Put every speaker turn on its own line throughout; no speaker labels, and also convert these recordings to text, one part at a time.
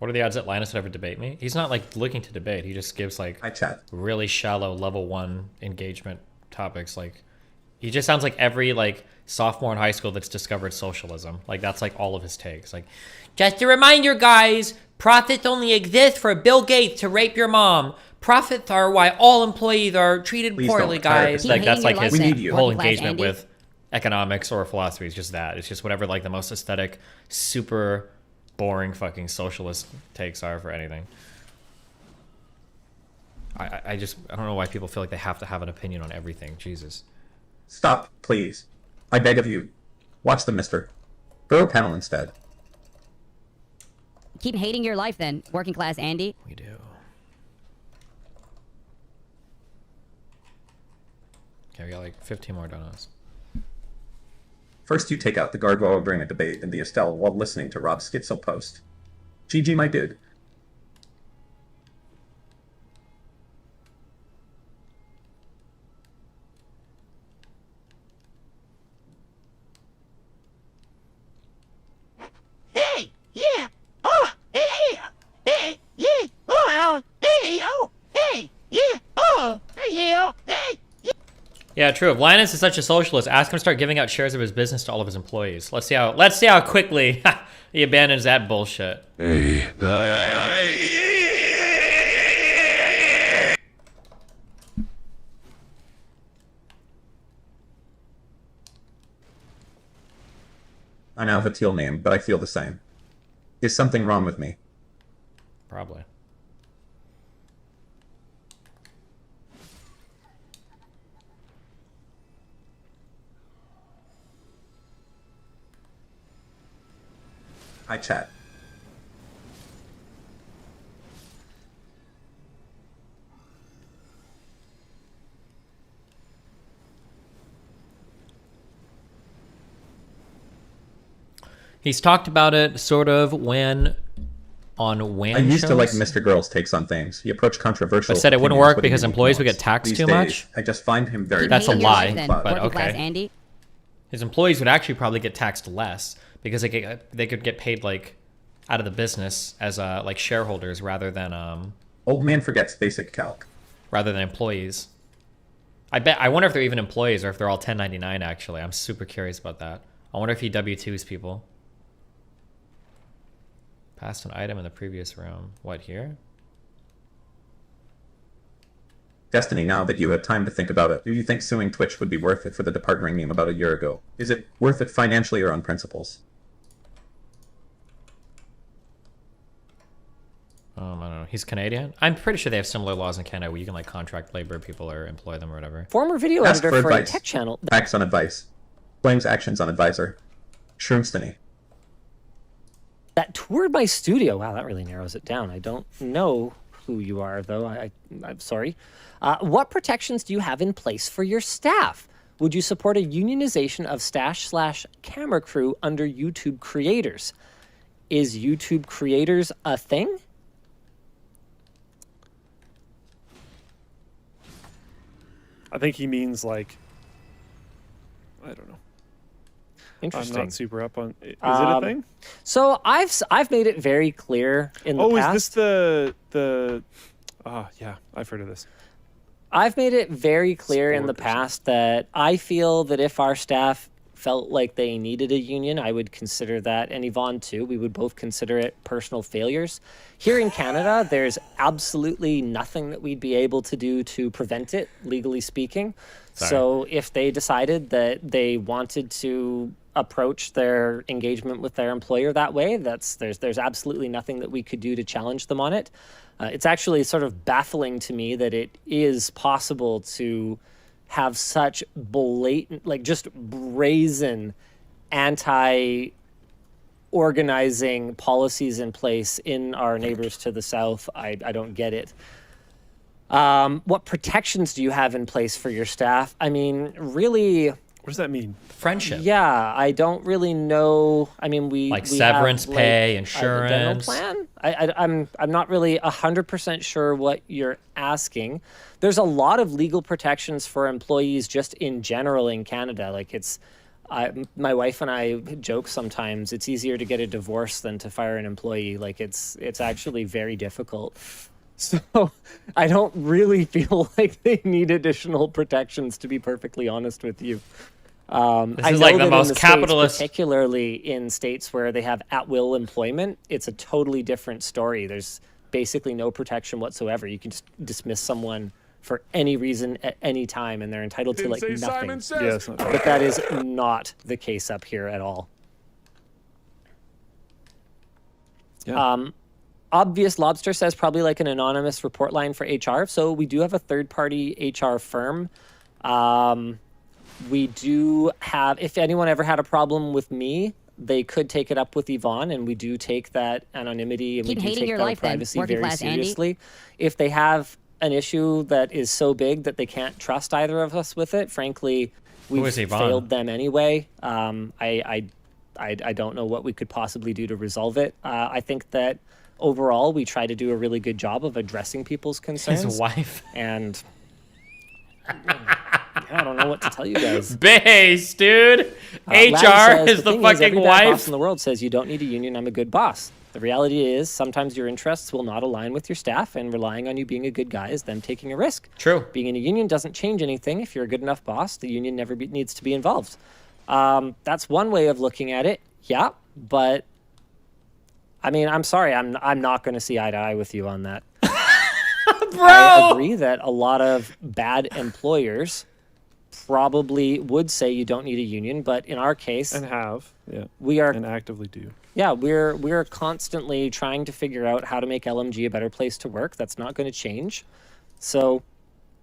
What are the odds that Linus would ever debate me? He's not like looking to debate. He just gives like really shallow level 1 engagement topics. Like he just sounds like every like sophomore in high school that's discovered socialism. Like that's like all of his takes. Like, just a reminder, guys, profits only exist for Bill Gates to rape your mom. Profits are why all employees are treated poorly, guys. Like that's like his whole engagement with economics or philosophy is just that. It's just whatever like the most aesthetic, super boring fucking socialist takes are for anything. I don't know why people feel like they have to have an opinion on everything. Jesus.
Stop, please. I beg of you. Watch them, mister. Throw a panel instead.
Keep hating your life then, working class Andy.
We do. Okay, we got like 15 more donuts.
First you take out the guard while during a debate in the Estelle while listening to Rob's schizo post. GG, my dude.
Hey, yeah, oh, hey, hey, yeah, oh, hey, oh, hey, yeah, oh, hey, oh, hey.
Yeah, true. If Linus is such a socialist, ask him to start giving out shares of his business to all of his employees. Let's see how quickly he abandons that bullshit.
Hey.
I now have a teal name, but I feel the same. Is something wrong with me?
Probably.
Hi, chat.
He's talked about it sort of when on Wham
I used
shows.
to like Mr. Girl's takes on things. He approached controversial.
But said it wouldn't work because employees would get taxed
These
too
days,
much.
I just find him very.
That's a lie,
Then,
but
working class
okay.
Andy.
His employees would actually probably get taxed less because they could get paid like out of the business as like shareholders rather than
Old man forgets basic calc.
rather than employees. I wonder if they're even employees or if they're all 1099 actually. I'm super curious about that. I wonder if he W2s people. Passed an item in the previous room. What, here?
Destiny, now that you had time to think about it, do you think suing Twitch would be worth it for the department meme about a year ago? Is it worth it financially or on principles?
I don't know. He's Canadian? I'm pretty sure they have similar laws in Canada where you can like contract labor people or employ them or whatever.
Former video
Ask
editor for a
advice.
tech channel.
Facts on advice. Blames actions on advisor. Shroomstony.
That toured my studio. Wow, that really narrows it down. I don't know who you are, though. I'm sorry. What protections do you have in place for your staff? Would you support a unionization of stash/camera crew under YouTube creators? Is YouTube creators a thing?
I think he means like, I don't know.
Interesting.
I'm not super up on. Is it a thing?
So I've made it very clear in the past.
Is this the? Yeah, I've heard of this.
I've made it very clear in the
Sport or
past that I feel that if our staff felt like they needed a union, I would consider that, and Yvonne too, we would both consider it personal failures. Here in Canada, there's absolutely nothing that we'd be able to do to prevent it, legally speaking.
Sorry.
So if they decided that they wanted to approach their engagement with their employer that way, there's absolutely nothing that we could do to challenge them on it. It's actually sort of baffling to me that it is possible to have such blatant, like just brazen anti-organizing policies in place in our neighbors to the south. I don't get it. What protections do you have in place for your staff? I mean, really...
What does that mean?
Friendship.
Yeah, I don't really know. I mean, we
severance
have,
pay,
a
insurance.
dental plan. I'm not really 100% sure what you're asking. There's a lot of legal protections for employees just in general in Canada. Like it's My wife and I joke sometimes it's easier to get a divorce than to fire an employee. Like it's actually very difficult. So I don't really feel like they need additional protections, to be perfectly honest with you.
This
I
is
know
like the
that in
most
States,
capitalist.
particularly in states where they have at-will employment, it's a totally different story. There's basically no protection whatsoever. You can just dismiss someone for any reason at any time, and they're entitled to like nothing.
Yes.
But that is not the case up here at all.
Yeah.
Obvious Lobster says probably like an anonymous report line for HR. So we do have a third-party HR firm. We do have, if anyone ever had a problem with me, they could take it up with Yvonne, and we do take that anonymity and
Keep
we do
hating
take
your
that
life then,
privacy
working
very
class Andy.
seriously. If they have an issue that is so big that they can't trust either of us with it, frankly, we've
is Yvonne?
failed them anyway. I don't know what we could possibly do to resolve it. I think that overall we try to do a really good job of addressing people's concerns.
His wife.
And I don't know what to tell you guys.
Base, dude.
Larry
HR
says,
is the
thing
fucking
every bad boss
wife.
in the world says you don't need a union. I'm a good boss. The reality is sometimes your interests will not align with your staff, and relying on you being a good guy is them taking a risk.
True.
Being in a union doesn't change anything. If you're a good enough boss, the union never needs to be involved. That's one way of looking at it. Yeah, but I mean, I'm sorry, I'm not going to see eye to eye with you on that.
Bro.
I agree that a lot of bad employers probably would say you don't need a union, but in our case,
And have. Yeah.
we are
And actively do.
yeah, we're constantly trying to figure out how to make LMG a better place to work. That's not going to change. So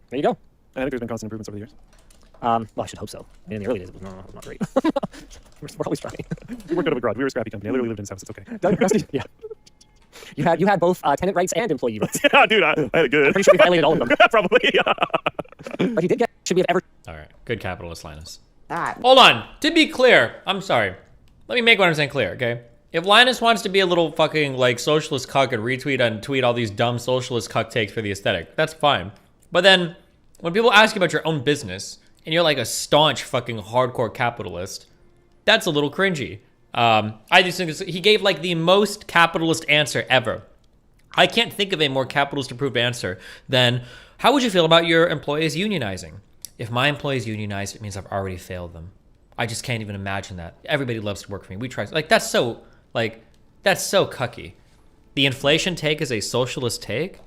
there you go.
I think there's been constant improvements over the years.
Well, I should hope so. I mean, in the early days, it was not great. we're always trying.
We worked out of a garage. We were a scrappy company. I literally lived in his house. It's okay.
Yeah. You had both tenant rights and employee rights.
Yeah, dude, I had it good.
I'm pretty sure we violated all of them.
Probably.
But you did get. Should we have ever?
All right. Good capitalist, Linus.
Ah,
Hold on. To be clear, I'm sorry. Let me make what I'm saying clear, okay? If Linus wants to be a little fucking like socialist cuck and retweet and tweet all these dumb socialist cuck takes for the aesthetic, that's fine. But then when people ask you about your own business and you're like a staunch fucking hardcore capitalist, that's a little cringy. I just think he gave like the most capitalist answer ever. I can't think of a more capitalist approved answer than, how would you feel about your employees unionizing? If my employees unionize, it means I've already failed them. I just can't even imagine that. Everybody loves to work for me. We try, that's so cucky. The inflation take is a socialist take?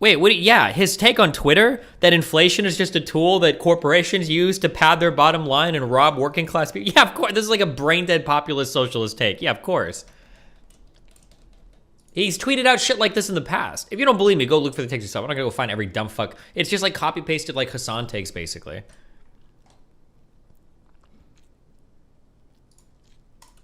Wait, what? Yeah, his take on Twitter, that inflation is just a tool that corporations use to pad their bottom line and rob working class people. Yeah, of course. This is like a brain dead populist socialist take. Yeah, of course. He's tweeted out shit like this in the past. If you don't believe me, go look for the takes yourself. I'm not gonna go find every dumb fuck. It's just like copy pasted like Hassan takes, basically.